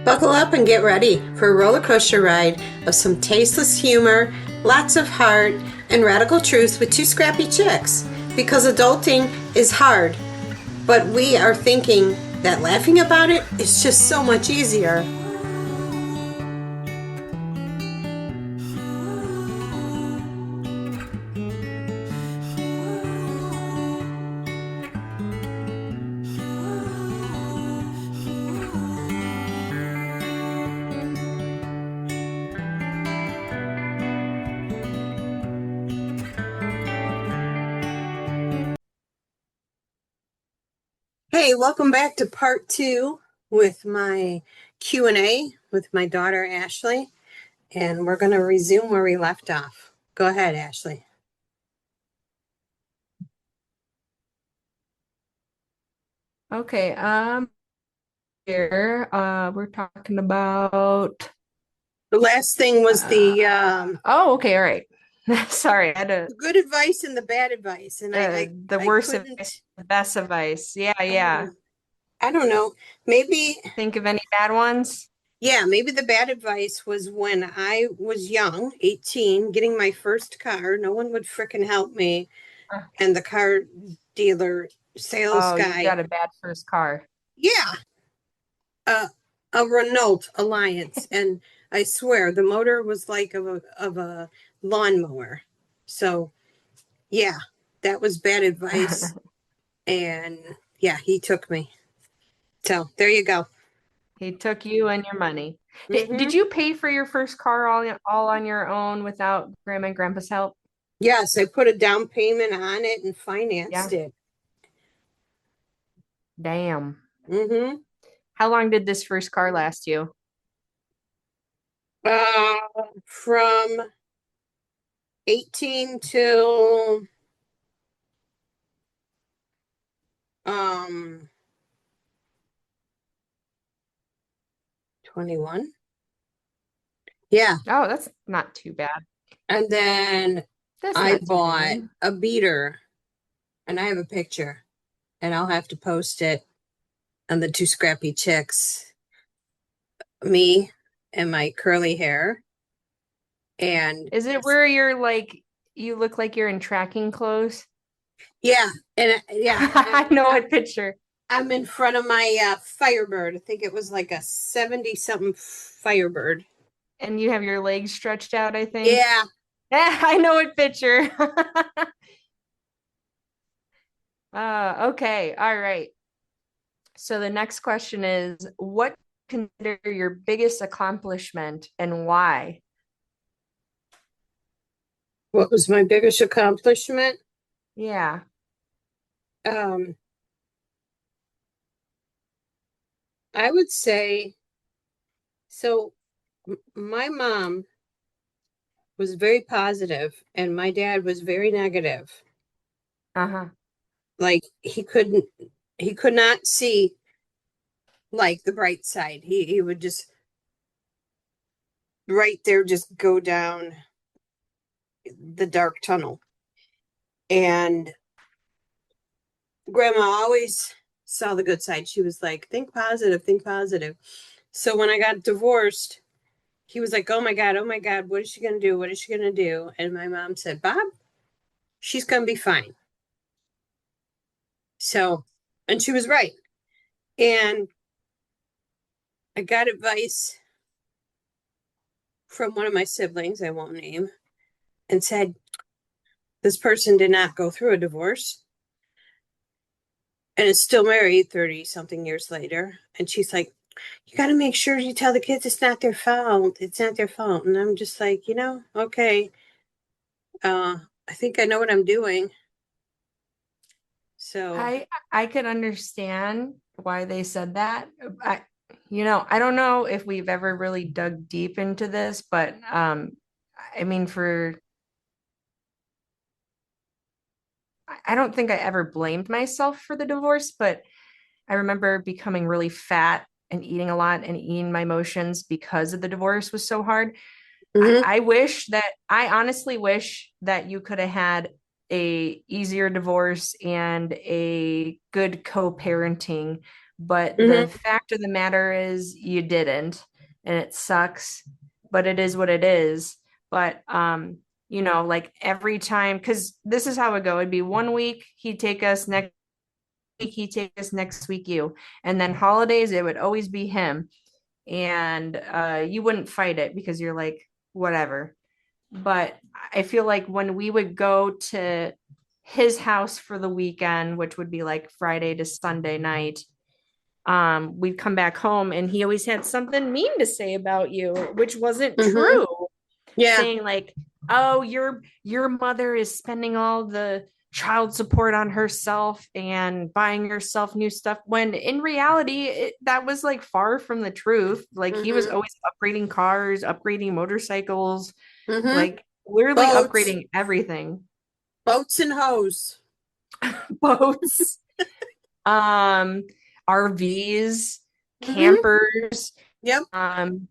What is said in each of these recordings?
Buckle up and get ready for a roller coaster ride of some tasteless humor, lots of heart, and radical truth with two scrappy chicks. Because adulting is hard, but we are thinking that laughing about it is just so much easier. Hey, welcome back to part two with my Q&A with my daughter Ashley, and we're going to resume where we left off. Go ahead, Ashley. Okay, here we're talking about The last thing was uh okay, all right. Sorry, I had the good advice and the bad advice, and the I worst advice, couldn't. the best advice. Yeah, yeah. um, I don't know. Maybe, Think of any bad ones? yeah, maybe the bad advice was when I was young, 18, getting my first car. No one would frickin' help me. Uh, And the car dealer sales Oh, you guy, got a bad first car. yeah, uh, a Renault Alliance. And I swear the motor was like of a lawnmower. So, yeah, that was bad advice. And yeah, he took me. So there you go. He took you and your money. Did Hmm. you pay for your first car all on your own without grandma and grandpa's help? Yes, I put a down payment on it and financed Yeah. it. Damn. Hmm. How long did this first car last you? Uh, from 18 till um 21. Yeah. Oh, that's not too bad. And then That's I not too bought bad. a beater, and I have a picture, and I'll have to post it on the two scrappy chicks, me and my curly hair. And Is it where you're like you look like you're in tracking clothes? yeah, and yeah, I know what picture. I'm in front of my Firebird. I think it was like a 70 something Firebird. And you have your legs stretched out, I think. Yeah. I know what picture. Okay. All right. So the next question is, what consider your biggest accomplishment and why? What was my biggest accomplishment? Yeah. Um, I would say so. My mom was very positive, and my dad was very negative. Uh-huh. Like he could not see like the bright side. He would just right there just go down the dark tunnel. And grandma always saw the good side. She was like, think positive, think positive. So when I got divorced, he was like, oh my God, what is she going to do? What is she going to do? And my mom said, Bob, she's going to be fine. So, and she was right. And I got advice from one of my siblings, I won't name, and said, this person did not go through a divorce and is still married 30 something years later. And she's like, you got to make sure you tell the kids it's not their fault. It's not their fault. And I'm just like, okay, I think I know what I'm doing. So, I could understand why they said that. I don't know if we've ever really dug deep into this, but I mean, I don't think I ever blamed myself for the divorce, but I remember becoming really fat and eating a lot and eating my emotions because of the divorce was so hard. mhm. I honestly wish that you could have had a easier divorce and a good co-parenting But the Mm-hmm. fact of the matter is you didn't, and it sucks, but it is what it is. But like every time, because this is how it go. It'd be one week he'd take us, next week he'd take us, next week you. And then holidays, it would always be him. And you wouldn't fight it because you're like, whatever. But I feel like when we would go to his house for the weekend, which would be like Friday to Sunday night, we'd come back home and he always had something mean to say about you, which wasn't Mm-hmm. true. Yeah. Saying like, oh, your mother is spending all the child support on herself and buying herself new stuff, when in reality that was like far from the truth. Like he was Mm-hmm. always upgrading cars, upgrading motorcycles, Mm-hmm. like literally Boats. upgrading everything. Boats and hoes. Boats, um RVs, Mm-hmm. campers. Yep. um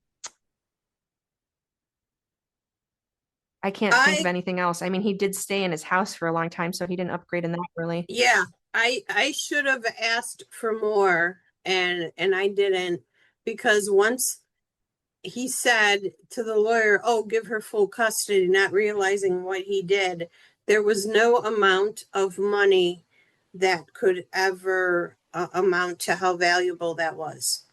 I can't think of I anything else. I mean, he did stay in his house for a long time, so he didn't upgrade in that really. Yeah, I should have asked for more and I didn't because once he said to the lawyer, "Oh, give her full custody," not realizing what he did, there was no amount of money that could ever amount to how valuable that was.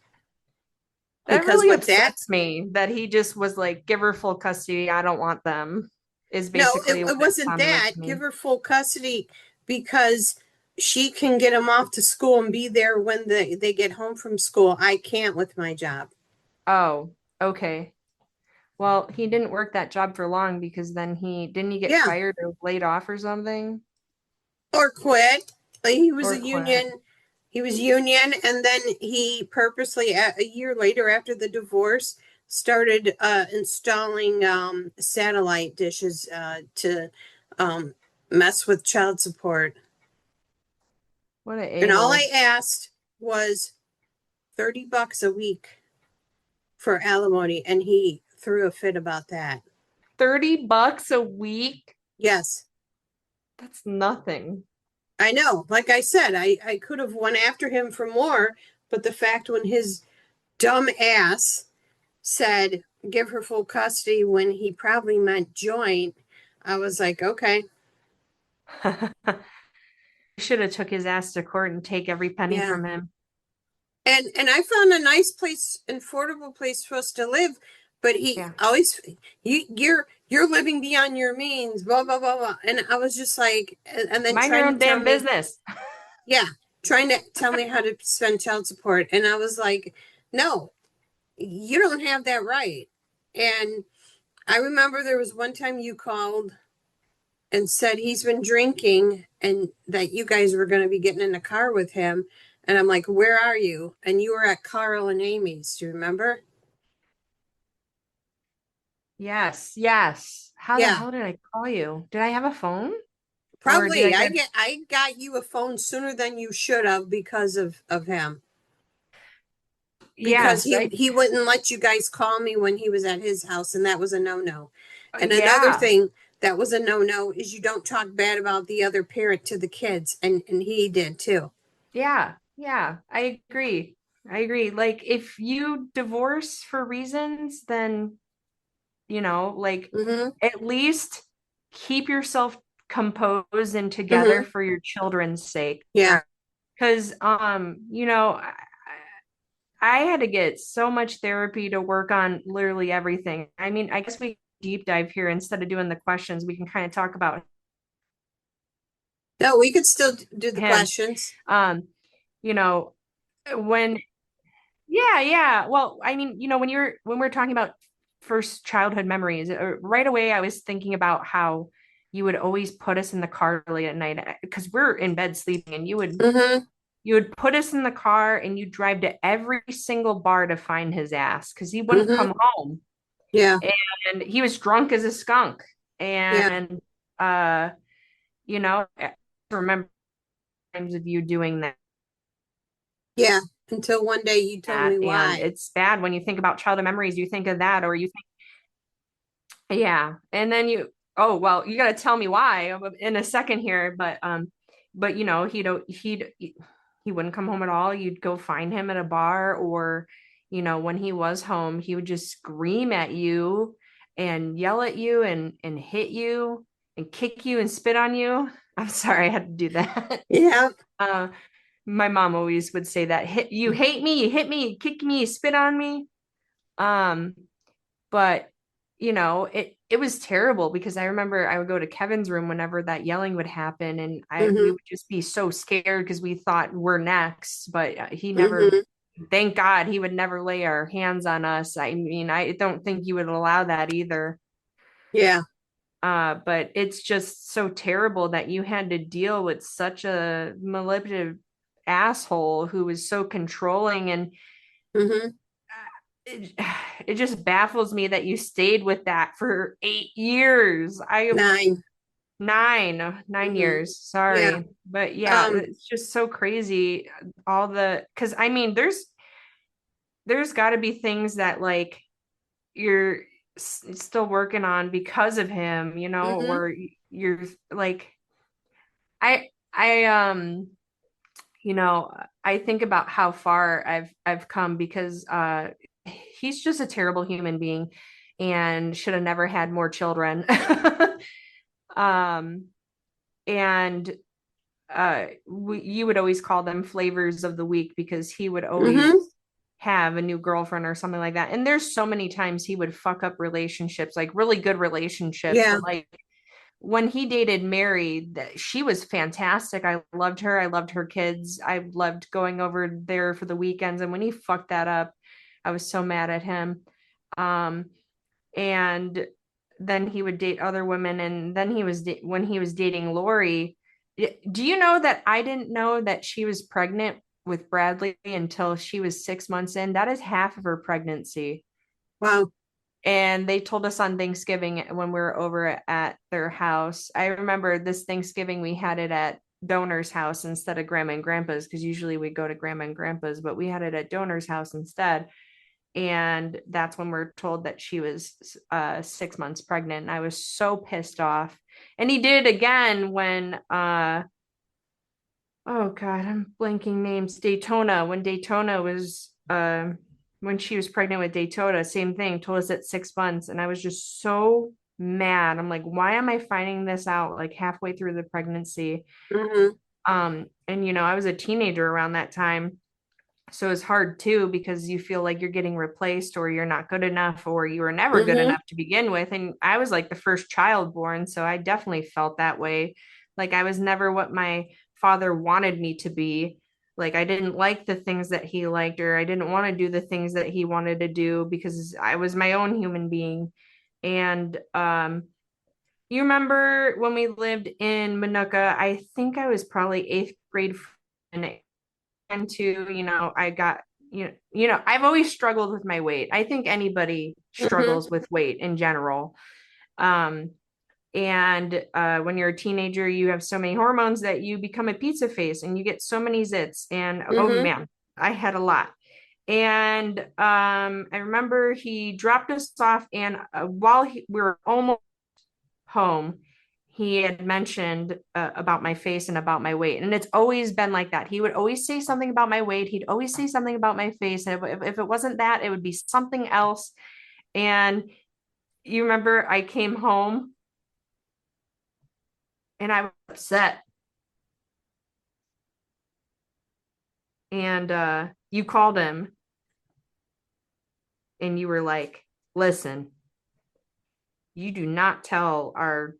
That Because really with that, upsets me that he just was like, give her full custody. I don't want them, is no, basically what it it wasn't sounded like that. to Give me. her full custody because she can get them off to school and be there when they get home from school. I can't with my job. Oh, okay. Well, he didn't work that job for long because then he didn't he get Yeah, fired or laid off or something, or quit. Like he was or a quit. union. He was union, and then he purposely, a year later after the divorce, started installing satellite dishes to um, mess with child support. What a And all I a-hole. asked was $30 a week for alimony, and he threw a fit about that. $30 a week? Yes, That's nothing. I know. Like I said, I could have went after him for more, but the fact when his dumb ass said give her full custody when he probably meant joint, I was like, okay, Should have took his ass to court and take every penny yeah. from him. And I found a nice place, affordable place for us to live, but he Yeah. always you're living beyond your means, blah blah blah blah. And I was just like, and then Mind your trying to own tell damn me, business. yeah, trying to tell me how to spend child support, and I was like, no, you don't have that right. And I remember there was one time you called and said he's been drinking and that you guys were going to be getting in the car with him. And I'm like, where are you? And you were at Carl and Amy's. Do you remember? Yes, yes. How the Yeah, hell did I call you? Did I have a phone? Or did I probably. get I got you a phone sooner than you should have because of him. Because yes, I he wouldn't let you guys call me when he was at his house, and that was a no-no. And another yeah. thing that was a no-no is you don't talk bad about the other parent to the kids, and he did too. Yeah. Yeah. I agree. I agree. Like if you divorce for reasons, then like Mm-hmm. at least keep yourself composed and together Mm-hmm. for your children's sake. Yeah. Because I had to get so much therapy to work on literally everything. I mean, I guess we deep dive here instead of doing the questions. We can kind of talk about No, we could still do the him. questions. Um, you know, when yeah, yeah. Well, I mean, when we're talking about first childhood memories, right away I was thinking about how you would always put us in the car late at night because we're in bed sleeping, and Mm-hmm. you would put us in the car and you'd drive to every single bar to find his ass because he wouldn't Mm-hmm. come home, Yeah. and he was drunk as a skunk. Yeah. And I remember times of you doing Yeah. Until one day you told me that, and why. it's bad when you think about childhood memories. You think of that, or you think, yeah, and then oh well, you got to tell me why in a second here, but he'd he wouldn't come home at all. You'd go find him at a bar, or, when he was home, he would just scream at you and yell at you and hit you and kick you and spit on you. I'm sorry, I had to do that. Yeah. Uh, my mom always would say that, you hate me, you hit me, you kick me, you spit on me. Um, but it was terrible because I remember I would go to Kevin's room whenever that yelling would happen, and we Mm-hmm. would just be so scared because we thought we're next, but he never, Mm-hmm. thank God, he would never lay our hands on us. I mean, I don't think you would allow that either. Yeah. But it's just so terrible that you had to deal with such a manipulative asshole who was so controlling, and Mm-hmm. it, it just baffles me that you stayed with that for 8 years. I 9. 9 Mm-hmm. years, Yeah. sorry. But yeah, Um, it's just so crazy. Because I mean, there's got to be things that like you're still working on because of him, mm-hmm. or you're like, I I think about how far I've come because he's just a terrible human being and should have never had more children. um and you would always call them flavors of the week because he would always Mm-hmm. have a new girlfriend or something like that. And there's so many times he would fuck up relationships, like really good relationships, Yeah. but like when he dated Mary, she was fantastic. I loved her. I loved her kids. I loved going over there for the weekends. And when he fucked that up, I was so mad at him. Um, and then he would date other women. And then when he was dating Lori, do you know that I didn't know that she was pregnant with Bradley until she was 6 months in? That is half of her pregnancy. Wow. And they told us on Thanksgiving when we were over at their house. I remember this Thanksgiving we had it at Donor's house instead of Grandma and Grandpa's, because usually we go to Grandma and Grandpa's, but we had it at Donor's house instead. And that's when we're told that she was 6 months pregnant. And I was so pissed off. And he did it again when oh God, I'm blanking names. Daytona, when she was pregnant with Daytona, same thing, told us at 6 months. And I was just so mad. I'm like, why am I finding this out like halfway through the pregnancy? Mm-hmm. And I was a teenager around that time. So it's hard too because you feel like you're getting replaced or you're not good enough or you were never good Mm-hmm. enough to begin with. And I was like the first child born, so I definitely felt that way. Like I was never what my father wanted me to be. Like I didn't like the things that he liked, or I didn't want to do the things that he wanted to do because I was my own human being. And you remember when we lived in Manuka, I think I was probably eighth grade, and I got, I've always struggled with my weight. I think anybody Mm-hmm. struggles with weight in general. um and when you're a teenager, you have so many hormones that you become a pizza face and you get so many zits, and oh Mm-hmm. man, I had a lot. And I remember he dropped us off, and while we were almost home, he had mentioned about my face and about my weight. And it's always been like that. He would always say something about my weight. He'd always say something about my face. And if it wasn't that, it would be something else. And you remember I came home and I was upset. And you called him and you were like, listen, you do not tell our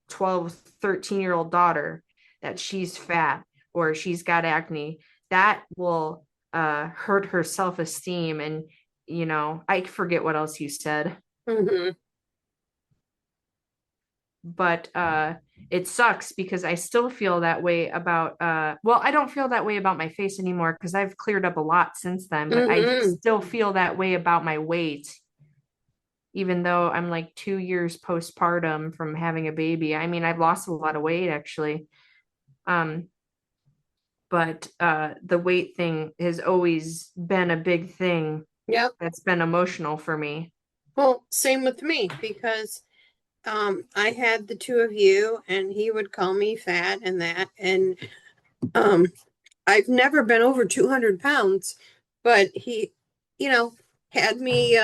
12, 13-year-old daughter that she's fat or she's got acne. That will hurt her self-esteem. And I forget what else you said, Mm-hmm. but it sucks because I still feel that way about well, I don't feel that way about my face anymore because I've cleared up a lot since then, but I Mm-hmm. still feel that way about my weight, even though I'm like 2 years postpartum from having a baby. I mean, I've lost a lot of weight actually. Um, but the weight thing has always been a big thing Yep. that's been emotional for me. Well, same with me because I had the two of you and he would call me fat and that and um I've never been over 200 pounds, but he, you know, had me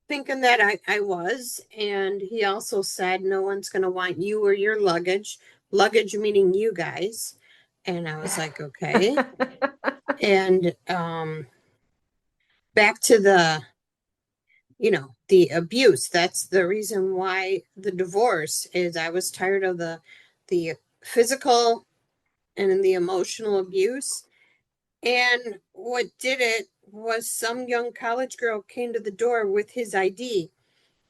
thinking that I was. And he also said, no one's going to want you or your luggage, luggage meaning you guys. And I was like, okay. And back to the, the abuse. That's the reason why the divorce is I was tired of the physical and the emotional abuse. And what did it was some young college girl came to the door with his ID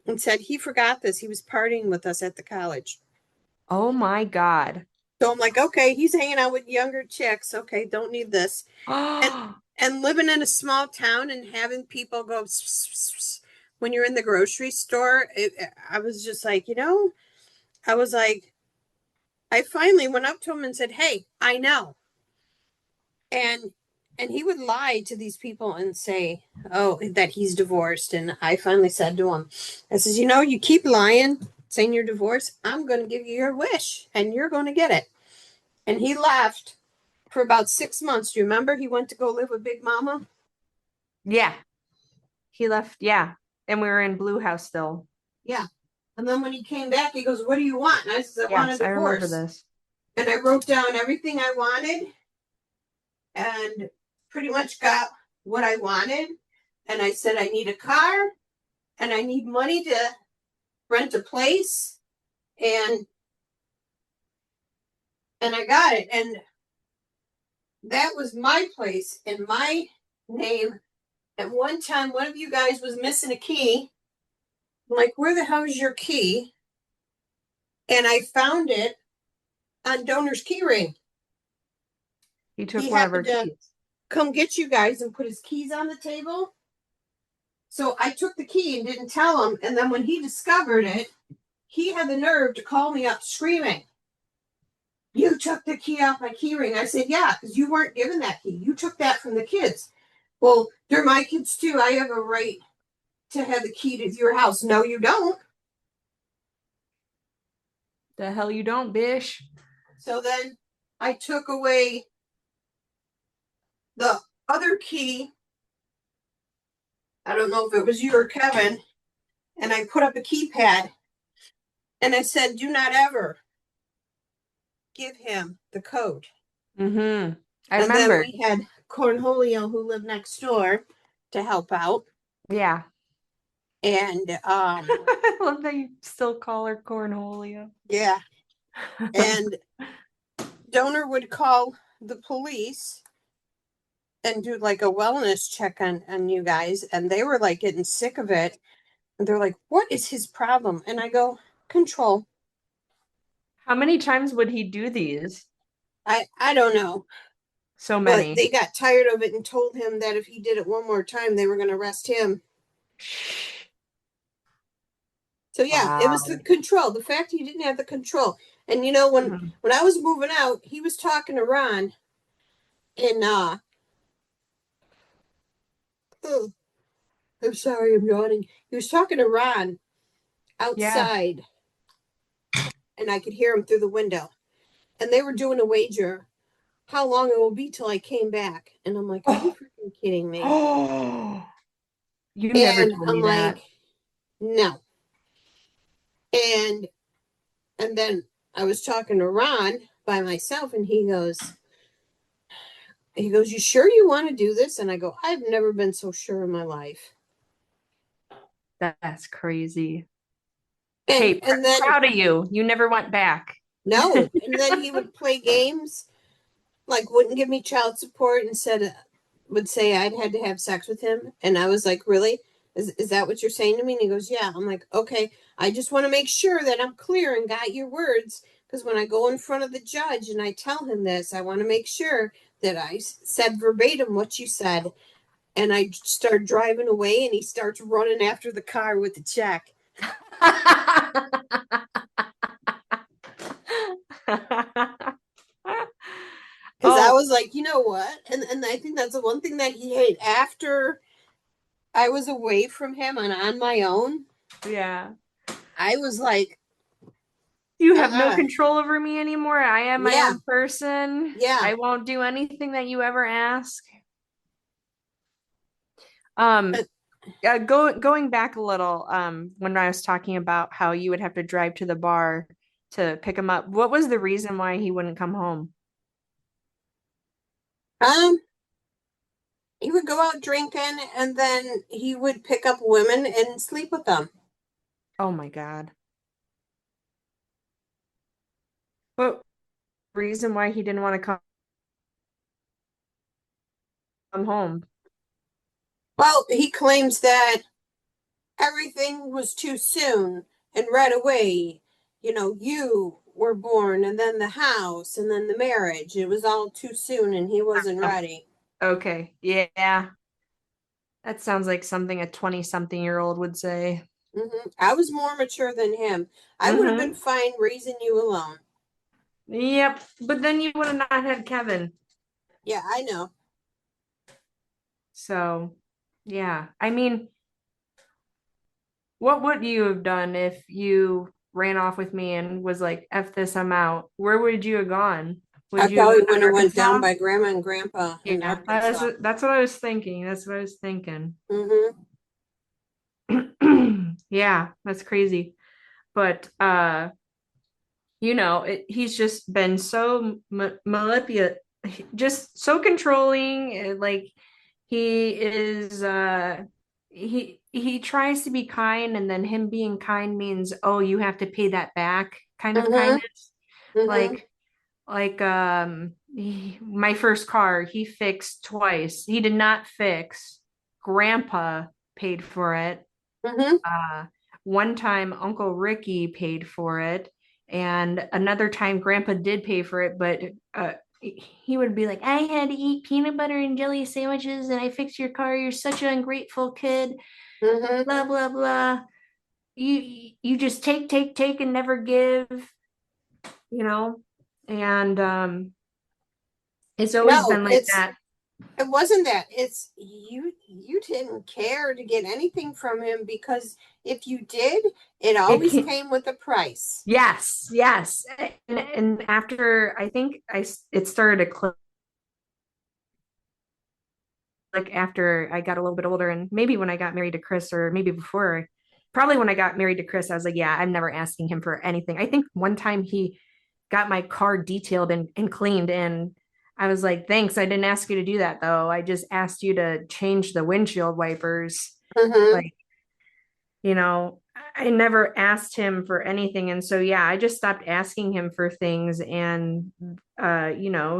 and said he forgot this. He was partying with us at the college. Oh my God. So I'm like, okay, he's hanging out with younger chicks. Okay, don't need this. And Oh, and living in a small town and having people go when you're in the grocery store, I was just like, I was like, I finally went up to him and said, "Hey, I know." And he would lie to these people and say, "Oh, that he's divorced." And I finally said to him, I says, "You keep lying, saying you're divorced. I'm going to give you your wish, and you're going to get it." And he laughed for about 6 months. Do you remember he went to go live with Big Mama? yeah. He left. Yeah. And we were in Blue House still. Yeah. And then when he came back, he goes, "What do you want?" And I says, "I want a Yes, I remember divorce." this. And I wrote down everything I wanted and pretty much got what I wanted. And I said, I need a car and I need money to rent a place. And I got it. And that was my place in my name. At one time, one of you guys was missing a key. I'm like, where the hell is your key? And I found it on Donor's key ring. He He took one of our happened to keys. come get you guys and put his keys on the table. So I took the key and didn't tell him. And then when he discovered it, he had the nerve to call me up screaming, "You took the key off my key ring." I said, "Yeah, because you weren't given that key. You took that from the kids." "Well, they're my kids too. I have a right to have the key to your house." "No, you don't." The hell you don't, bish. So then I took away the other key. I don't know if it was you or Kevin. And I put up a keypad and I said, "Do not ever give him the code." Mm-hmm. I And then remember. we had Cornholio who lived next door to help out. Yeah. And I love that you still call her Cornholio. yeah, and Donor would call the police and do like a wellness check on you guys, and they were like getting sick of it. And they're like, "What is his problem?" And I go, "Control." How many times would he do these? I don't know, So but many. they got tired of it and told him that if he did it one more time, they were going to arrest him. So yeah, it was the Wow. control. The fact he didn't have the control. And Mhm. when I was moving out, he was talking to Ron, and oh, I'm sorry, I'm yawning. He was talking to Ron Yeah. outside, and I could hear him through the window. And they were doing a wager how long it will be till I came back. And I'm like, are you Oh, freaking kidding me? oh, you never And told I'm me like, that. no. And then I was talking to Ron by myself, and he goes, "You sure you want to do this?" And I go, "I've never been so sure in my life." That's crazy. And Hey, then proud of you. You never went back. no, and then he would play games, like wouldn't give me child support and said would say I'd had to have sex with him. And I was like, "Really? Is that what you're saying to me?" And he goes, "Yeah." I'm like, "Okay, I just want to make sure that I'm clear and got your words, because when I go in front of the judge and I tell him this, I want to make sure that I said verbatim what you said." And I start driving away, and he starts running after the car with the check. Because I Oh, was like, you know what? And I think that's the one thing that he hated. After I was away from him and on my own, yeah. I was like, You have no Uh-uh. control over me anymore. I am my Yeah, own person. yeah. I won't do anything that you ever ask. Um, Uh, going back a little, when I was talking about how you would have to drive to the bar to pick him up, what was the reason why he wouldn't come home? Um, he would go out drinking and then he would pick up women and sleep with them. Oh my God. What reason why he didn't want to come home? Well, he claims that everything was too soon and right away. You know, you were born and then the house and then the marriage. It was all too soon and he wasn't Oh, ready. okay. Yeah. That sounds like something a 20-something-year-old would say. I was more mature than him. I would have been Mm-hmm. fine raising you alone. Yep. But then you would have not had Kevin. Yeah, I know. So, yeah. I mean, what would you have done if you ran off with me and was like, F this, I'm out? Where would you have gone? I Would you have probably gone would to have went down Arkansas? by grandma and grandpa in Yeah, Arkansas. that's what I was thinking. That's what I was thinking. hmm Yeah, that's crazy. But he's just been so manipulative, just so controlling. Like he is he tries to be kind, and then him being kind means, oh, you have to pay that back kind of hmm kindness. hmm My first car he fixed twice. He did not fix. Grandpa paid for it. hmm uh, One time, Uncle Ricky paid for it, and another time, Grandpa did pay for it, but he would be like, I had to eat peanut butter and jelly sandwiches, and I fixed your car. You're such an ungrateful kid. hmm Blah, blah, blah. You just take, take, take, and never give, you know? And it's always No, been like that. it wasn't that. It's you didn't care to get anything from him because if you did, it It always can came with a price. Yes, yes. And after I think it started to click like after I got a little bit older, and maybe when I got married to Chris, or maybe before, probably when I got married to Chris, I was like, yeah, I'm never asking him for anything. I think one time he got my car detailed and cleaned, and I was like, thanks, I didn't ask you to do that though. I just asked you to change the windshield wipers. hmm Like, you know, I never asked him for anything. And so, yeah, I just stopped asking him for things. And,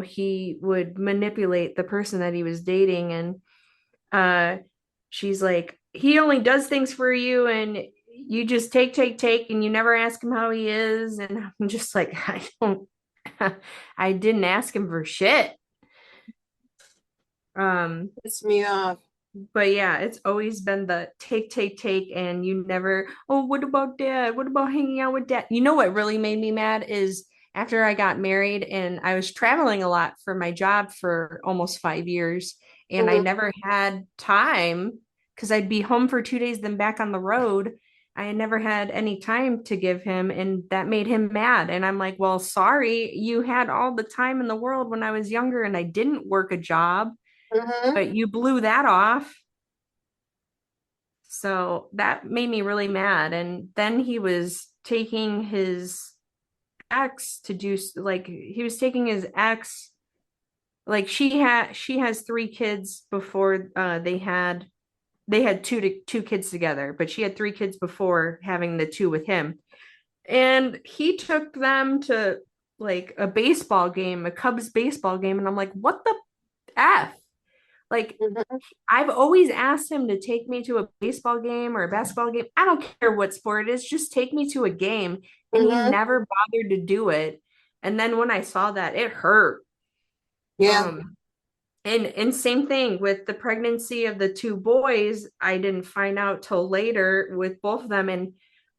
he would manipulate the person that he was dating. And she's like, he only does things for you, and you just take, take, take, and you never ask him how he is. And I'm just like, I don't, I didn't ask him for shit. Um, Pissed me off. but yeah, it's always been the take, take, take, and you never, oh, what about dad? What about hanging out with dad? You know what really made me mad is after I got married and I was traveling a lot for my job for almost 5 years, and I hmm never had time because I'd be home for 2 days, then back on the road. I had never had any time to give him, and that made him mad. And I'm like, well, sorry, you had all the time in the world when I was younger and I didn't work a job, hmm but you blew that off. So that made me really mad. And then he was taking his ex to do like he was taking his ex, like she has 3 kids before they had two kids together, but she had 3 kids before having the two with him. And he took them to like a baseball game, a Cubs baseball game, and I'm like, what the F? Like, hmm I've always asked him to take me to a baseball game or a basketball game. I don't care what sport it is, just take me to a game. And he hmm never bothered to do it. And then when I saw that, it hurt. Yeah. Um, and same thing with the pregnancy of the 2 boys. I didn't find out till later with both of them. And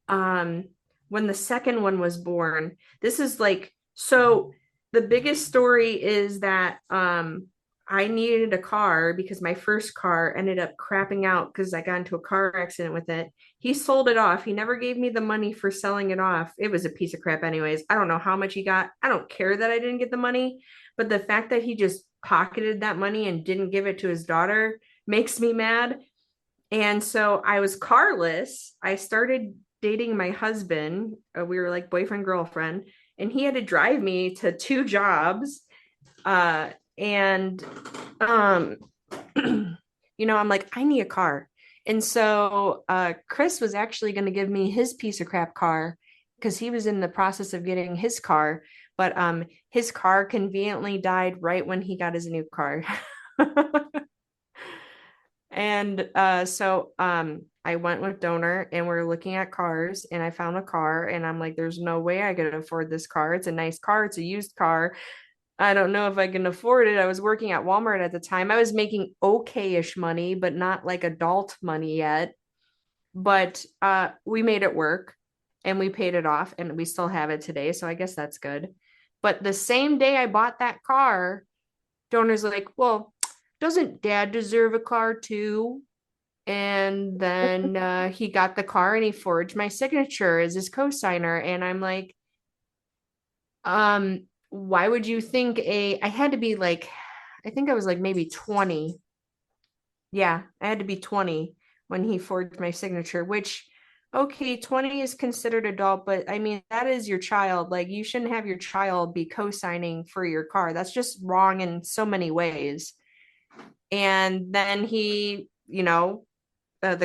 um, when the second one was born, this is like so. The biggest story is that I needed a car because my first car ended up crapping out because I got into a car accident with it. He sold it off. He never gave me the money for selling it off. It was a piece of crap, anyways. I don't know how much he got. I don't care that I didn't get the money, but the fact that he just pocketed that money and didn't give it to his daughter makes me mad. And so I was carless. I started dating my husband. We were like boyfriend, girlfriend, and he had to drive me to two jobs. And um, I'm like, I need a car. And so Chris was actually going to give me his piece of crap car because he was in the process of getting his car, but his car conveniently died right when he got his new car. And I went with donor and we're looking at cars and I found a car and I'm like, there's no way I could afford this car. It's a nice car, it's a used car. I don't know if I can afford it. I was working at Walmart at the time. I was making okay-ish money, but not like adult money yet. But we made it work and we paid it off and we still have it today. So I guess that's good. But the same day I bought that car, donor's like, well, doesn't dad deserve a car too? And then he got the car and he forged my signature as his co-signer. And I'm like, why would you think I had to be like, I think I was like maybe 20. Yeah, I had to be 20 when he forged my signature, which, okay, 20 is considered adult, but I mean, that is your child. Like, you shouldn't have your child be co-signing for your car. That's just wrong in so many ways. And then the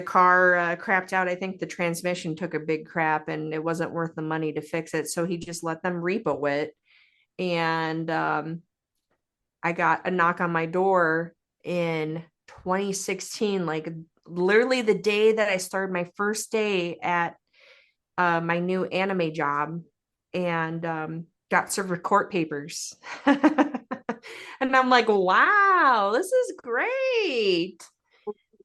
car crapped out. I think the transmission took a big crap and it wasn't worth the money to fix it. So he just let them repo it. And I got a knock on my door in 2016, like literally the day that I started my first day at my new anime job, and got served court papers. And I'm like, wow, this is great.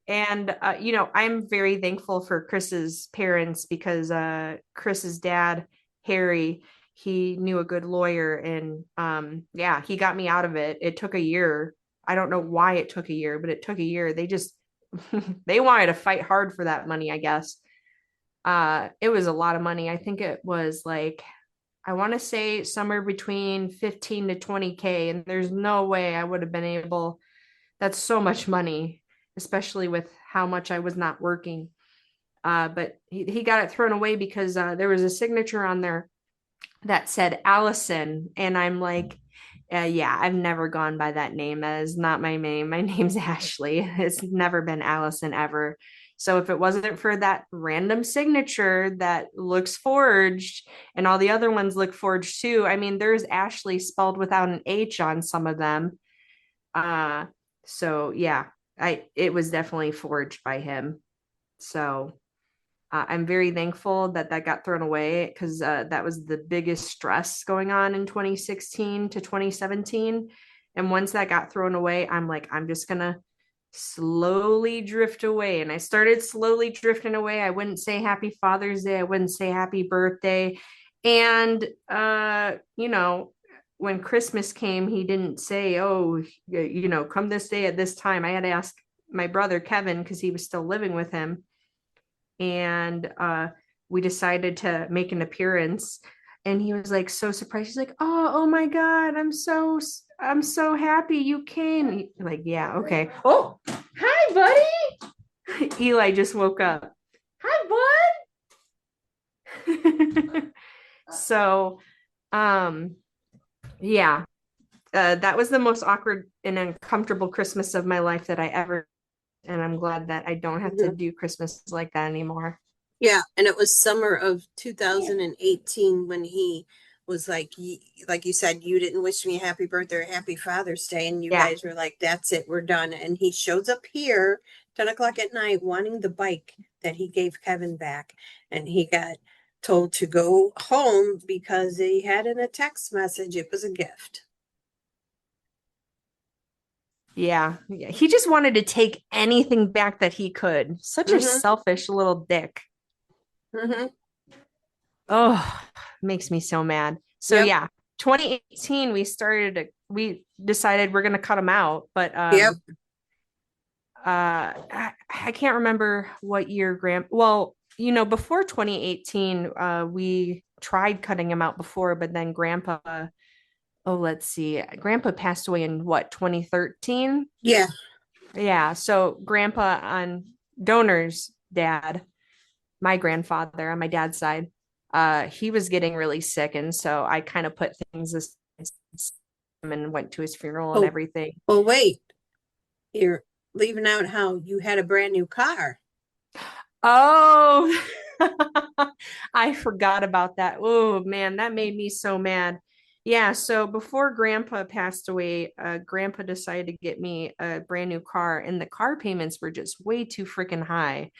And I'm very thankful for Chris's parents because Chris's dad, Harry, he knew a good lawyer and yeah, he got me out of it. It took a year. I don't know why it took a year, but it took a year. They just they wanted to fight hard for that money, I guess. It was a lot of money. I think it was like, I want to say somewhere between 15 to 20K, and there's no way I would have been able. That's so much money, especially with how much I was not working. But he got it thrown away because there was a signature on there that said Allison. And I'm like, yeah, I've never gone by that name. That is not my name. My name's Ashley. It's never been Allison ever. So if it wasn't for that random signature that looks forged and all the other ones look forged too, I mean, there's Ashley spelled without an H on some of them. Uh, so yeah, it was definitely forged by him. So I'm very thankful that that got thrown away because that was the biggest stress going on in 2016 to 2017. And once that got thrown away, I'm like, I'm just gonna slowly drift away. And I started slowly drifting away. I wouldn't say happy Father's Day. I wouldn't say happy birthday. And when Christmas came, he didn't say, oh, come this day at this time. I had to ask my brother Kevin because he was still living with him. And we decided to make an appearance. And he was like so surprised. He's like, oh my God, I'm so happy you came. Like, yeah, okay. Oh, hi, buddy. Eli just woke up. Hi, bud. So, um, yeah, that was the most awkward and uncomfortable Christmas of my life that I ever, and I'm glad that I don't have to Mhm. do Christmas like that anymore. Yeah, and it was summer of 2018 when he was like, like you said, you didn't wish me a happy birthday or happy Father's Day, and you Yeah. guys were like, that's it, we're done. And he shows up here 10 o'clock at night wanting the bike that he gave Kevin back, and he got told to go home because he had in a text message it was a gift. Yeah. Yeah. He just wanted to take anything back that he could. Such a Mm-hmm. selfish little dick. Mm-hmm. Oh, makes me so mad. So Yep. yeah, 2018 we started we decided we're gonna cut them out. But Yep. I can't remember what year well, before 2018, we tried cutting him out before, but then grandpa, oh, let's see, grandpa passed away in what, 2013? Yeah. Yeah, so grandpa on donor's dad, my grandfather on my dad's side, he was getting really sick, and so I kind of put things aside and went to his funeral and Oh, everything. oh, wait. You're leaving out how you had a brand new car. Oh, I forgot about that. Oh man, that made me so mad. Yeah, so before grandpa passed away, grandpa decided to get me a brand new car, and the car payments were just way too freaking high.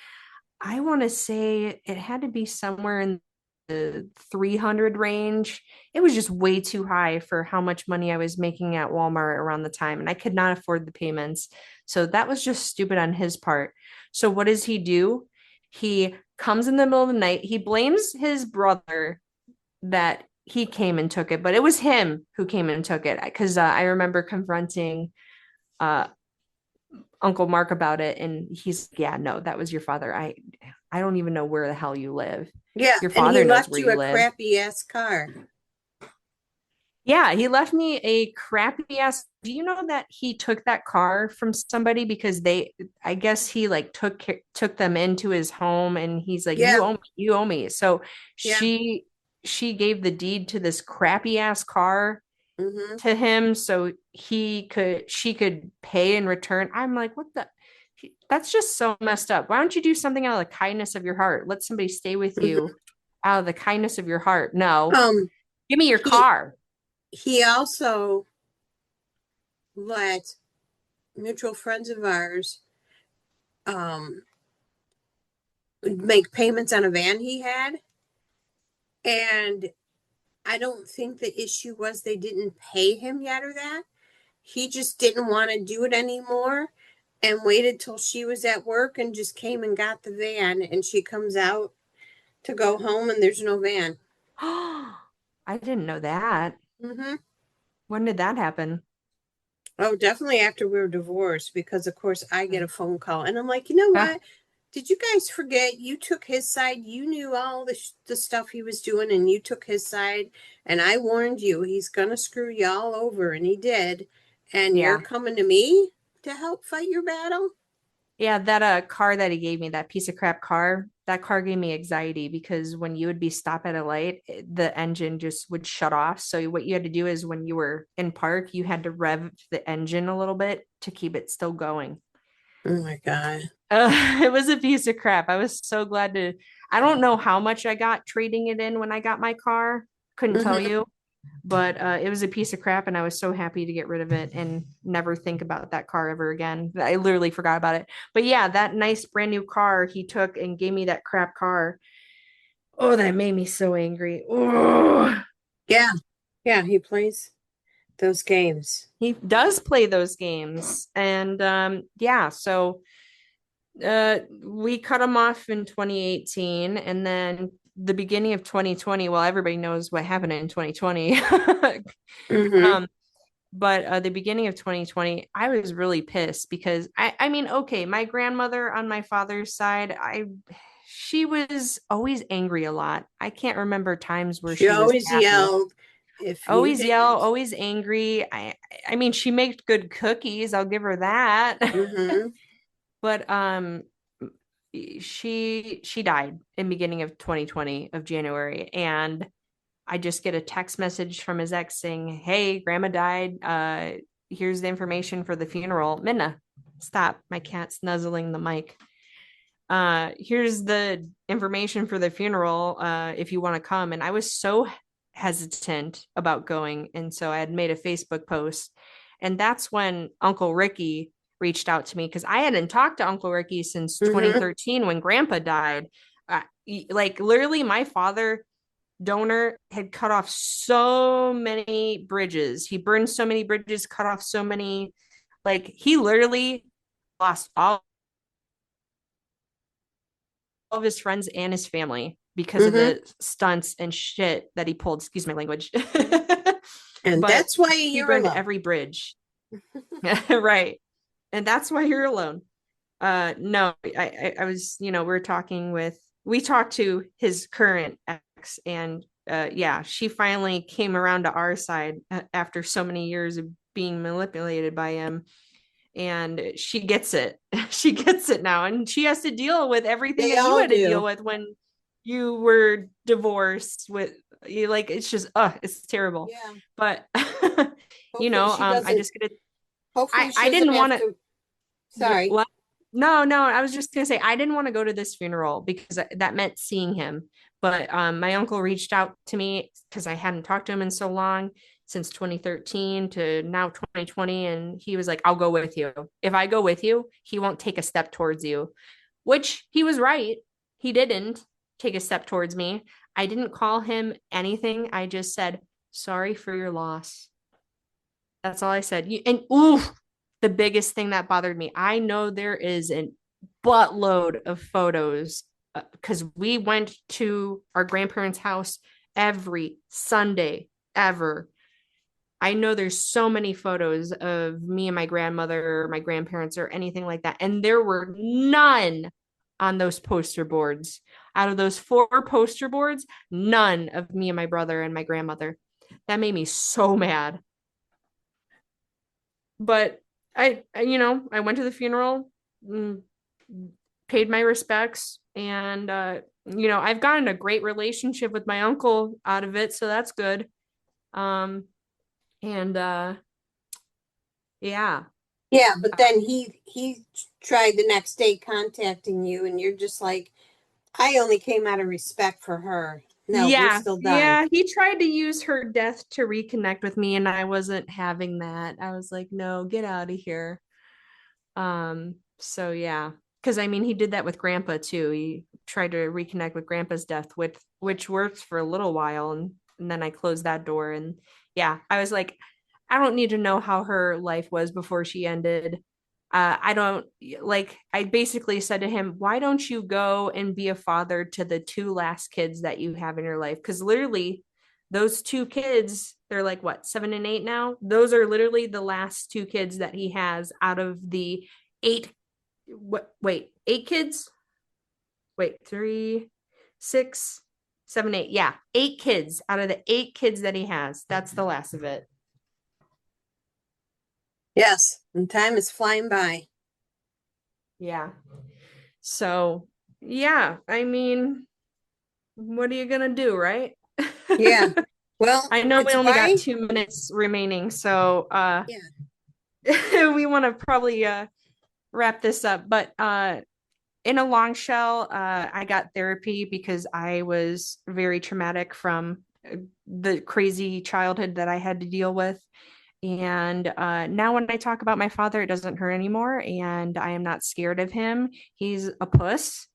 I want to say it had to be somewhere in the 300 range. It was just way too high for how much money I was making at Walmart around the time, and I could not afford the payments. So that was just stupid on his part. So what does he do? He comes in the middle of the night. He blames his brother that he came and took it, but it was him who came and took it because I remember confronting uh, Uncle Mark about it, and he's, yeah, no, that was your father. I don't even know where the hell you live. Yeah, Your and he father knows left where you you a live. crappy ass car. Yeah, he left me a crappy ass. Do you know that he took that car from somebody because I guess he like took them into his home, and he's like, Yeah. you owe me. So Yeah. she gave the deed to this crappy ass car Mm-hmm. to him so she could pay in return. I'm like, what the, that's just so messed up. Why don't you do something out of the kindness of your heart? Let somebody stay with Mm-hmm. you out of the kindness of your heart. No, Um, give me your he car. he also let mutual friends of ours um make payments on a van he had, and I don't think the issue was they didn't pay him yet or that. He just didn't want to do it anymore and waited till she was at work and just came and got the van, and she comes out to go home and there's no van. I didn't know that. Mm-hmm. When did that happen? Oh, definitely after we were divorced, because of course I get a phone call and I'm like, you know what? Did you guys forget you took his side? You knew all the stuff he was doing and you took his side. And I warned you, he's going to screw you all over. And he did. And you're Yeah. coming to me to help fight your battle? Yeah, that car that he gave me, that piece of crap car, that car gave me anxiety because when you would be stopped at a light, the engine just would shut off. So what you had to do is when you were in park, you had to rev the engine a little bit to keep it still going. Oh my God. It was a piece of crap. I was so glad to. I don't know how much I got trading it in when I got my car. Couldn't tell Mm-hmm. you, but it was a piece of crap, and I was so happy to get rid of it and never think about that car ever again. I literally forgot about it. But yeah, that nice brand new car he took and gave me that crap car. Oh, that made me so angry. Oh, Yeah. Yeah. He plays those games. he does play those games, and yeah, so we cut him off in 2018, and then the beginning of 2020, well, everybody knows what happened in 2020. Mm-hmm. um but the beginning of 2020, I was really pissed because I mean, okay, my grandmother on my father's side, she was always angry a lot. I can't remember times where She she was always happy. yelled. If you Always yell, didn't. always angry. I mean, she made good cookies, I'll give her that. Mm-hmm. But she died in beginning of 2020 of January, and I just get a text message from his ex saying, "Hey, grandma died. Here's the information for the funeral." Minna, stop. My cat's nuzzling the mic. Here's the information for the funeral if you want to come. And I was so hesitant about going. And so I had made a Facebook post. And that's when Uncle Ricky reached out to me because I hadn't talked to Uncle Ricky since Mm-hmm. 2013 when grandpa died. Like literally, my father donor had cut off so many bridges. He burned so many bridges, cut off so many, like he literally lost all of his friends and his family because of Mm-hmm. the stunts and shit that he pulled. Excuse my language. And but that's why he you're burned alone. every bridge. Right. And that's why you're alone. No, I was, we're talking with, we talked to his current ex, and yeah, she finally came around to our side after so many years of being manipulated by him, and she gets it. She gets it now, and she has to deal with everything They that you all had to deal do. with when you were divorced with you. Like, it's just, it's terrible. Yeah. But Hopefully she I doesn't, just get it. hopefully she I doesn't didn't want have to. to, sorry. What? No, no, I was just gonna say I didn't want to go to this funeral because that meant seeing him. But my uncle reached out to me because I hadn't talked to him in so long, since 2013 to now 2020, and he was like, "I'll go with you. If I go with you, he won't take a step towards you," which he was right. He didn't take a step towards me. I didn't call him anything. I just said, "Sorry for your loss." That's all I said. And ooh, the biggest thing that bothered me, I know there is a buttload of photos because we went to our grandparents' house every Sunday ever. I know there's so many photos of me and my grandmother or my grandparents or anything like that. And there were none on those poster boards. Out of those four poster boards, none of me and my brother and my grandmother. That made me so mad. But I went to the funeral, mm, paid my respects, and I've gotten a great relationship with my uncle out of it, so that's good. Um, and yeah. Yeah, but Uh, then he tried the next day contacting you and you're just like, I only came out of respect for her. No, we're yeah, still done. yeah, he tried to use her death to reconnect with me, and I wasn't having that. I was like, no, get out of here. So yeah, because I mean, he did that with Grandpa too. He tried to reconnect with Grandpa's death, which worked for a little while, and then I closed that door. And yeah, I was like, I don't need to know how her life was before she ended. I don't like. I basically said to him, "Why don't you go and be a father to the two last kids that you have in your life?" Because literally, those two kids, they're like what, 7 and 8 now. Those are literally the last two kids that he has out of the eight. What? Wait, eight kids? Wait, three, six, 7, 8. Yeah, eight kids out of the eight kids that he has. That's the last of it. Yes, and time is flying by. Yeah. So, yeah, I mean, what are you gonna do, right? Yeah. Well, I know we it's only got why. 2 minutes remaining, so Yeah. we want to probably wrap this up. But in a long shell, I got therapy because I was very traumatic from the crazy childhood that I had to deal with. And now, when I talk about my father, it doesn't hurt anymore. And I am not scared of him. He's a puss.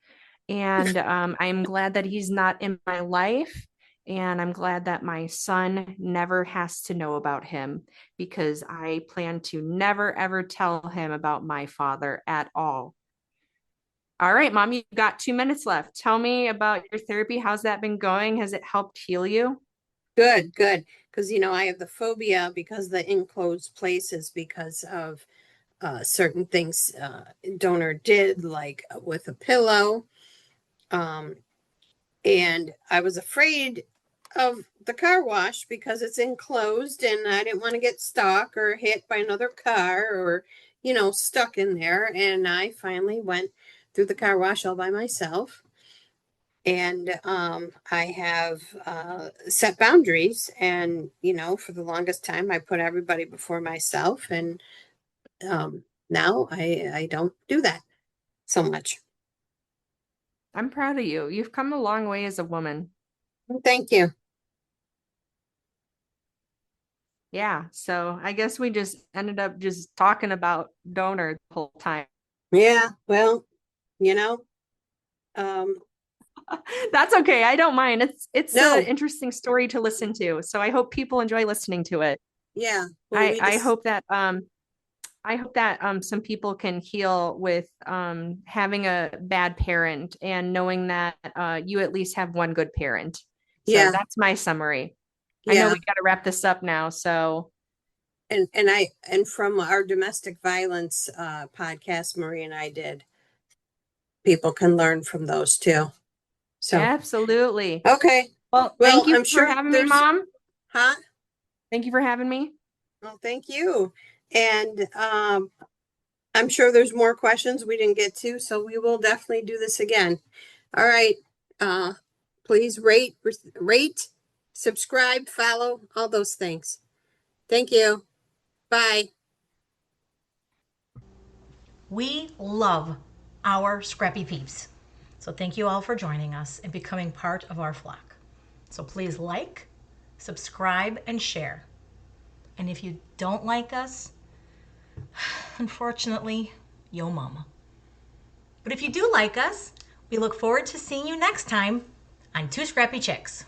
And I'm glad that he's not in my life. And I'm glad that my son never has to know about him because I plan to never, ever tell him about my father at all. All right, Mom, you've got 2 minutes left. Tell me about your therapy. How's that been going? Has it helped heal you? Good, good. Because, I have the phobia because the enclosed places because of certain things donor did, like with a pillow. Um, and I was afraid of the car wash because it's enclosed and I didn't want to get stuck or hit by another car or, stuck in there. And I finally went through the car wash all by myself. And I have set boundaries. And, for the longest time, I put everybody before myself. And now I don't do that so much. I'm proud of you. You've come a long way as a woman. Thank you. Yeah. So I guess we just ended up just talking about donor the whole time. Yeah, well, you know, um, That's okay. I don't mind. It's an no, interesting story to listen to. So I hope people enjoy listening to it. yeah. Well, I we I just, hope that some people can heal with having a bad parent and knowing that you at least have one good parent. So yeah, that's my summary. I know Yeah. we got to wrap this up now. So, And from our domestic violence podcast Marie and I did, people can learn from those too. So, absolutely. okay. Well, Well, thank you I'm for sure having me, there's, Mom. huh? Thank you for having me. Well, thank you. And I'm sure there's more questions we didn't get to, so we will definitely do this again. All right. Uh, please rate, subscribe, follow, all those things. Thank you. Bye. We love our scrappy peeps. So thank you all for joining us and becoming part of our flock. So please like, subscribe, and share. And if you don't like us, unfortunately, yo mama. But if you do like us, we look forward to seeing you next time on Two Scrappy Chicks.